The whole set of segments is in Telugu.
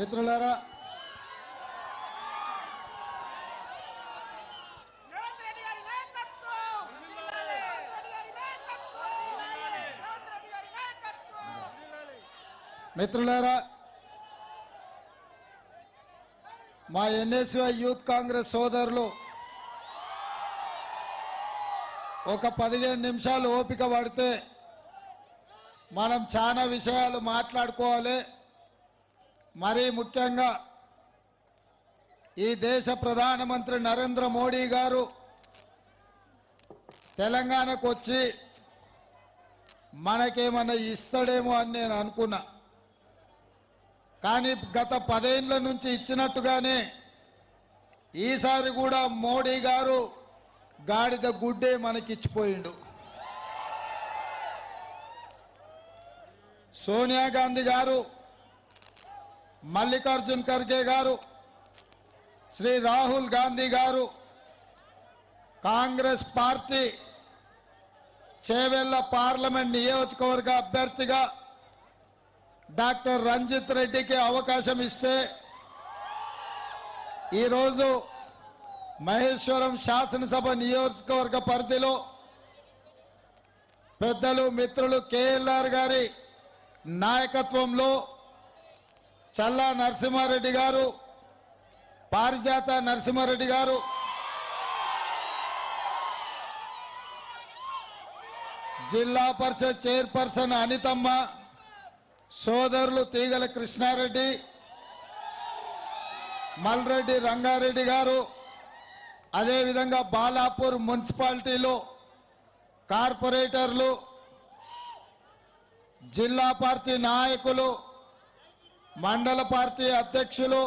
మిత్రులారా మా ఎన్ఎస్యు యూత్ కాంగ్రెస్ సోదరులు ఒక 15 నిమిషాలు ఓపిక పడితే మనం చాలా విషయాలు మాట్లాడుకోవాలి. మరీ ముఖ్యంగా ఈ దేశ ప్రధానమంత్రి నరేంద్ర మోడీ గారు తెలంగాణకు వచ్చి మనకేమన్నా ఇస్తాడేమో అని నేను అనుకున్నా. కానీ గత 10 ఏళ్ల నుంచి ఇచ్చినట్టుగానే ఈసారి కూడా మోడీ గారు గాడిద గుడ్డే మనకిచ్చిపోయిండు. సోనియా గాంధీ గారు, మల్లికార్జున్ ఖర్గే గారు, శ్రీ రాహుల్ గాంధీ గారు, కాంగ్రెస్ పార్టీ చేవెళ్ల పార్లమెంట్ నియోజకవర్గ అభ్యర్థిగా డాక్టర్ రంజిత్ రెడ్డికి అవకాశం ఇస్తే ఈరోజు మహేశ్వరం శాసనసభ నియోజకవర్గ పరిధిలో పెద్దలు మిత్రులు కేఎల్ఆర్ గారి నాయకత్వంలో చల్లా నరసింహారెడ్డి గారు, పారిజాత నరసింహారెడ్డి గారు, జిల్లా పరిషత్ చైర్పర్సన్ అనితమ్మ, సోదరులు తీగల కృష్ణారెడ్డి, మల్రెడ్డి రంగారెడ్డి గారు, అదేవిధంగా బాలాపూర్ మున్సిపాలిటీలో కార్పొరేటర్లు, జిల్లా పార్టీ నాయకులు, మండల పార్టీ అధ్యక్షులు,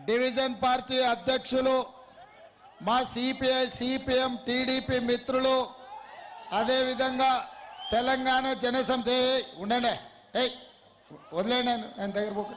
డివిజన్ పార్టీ అధ్యక్షులు, మా సిపిఐ సిపిఎం టీడీపీ మిత్రులు, అదేవిధంగా తెలంగాణ జనసమితి ఉండండి వదిలేండి ఆయన దగ్గర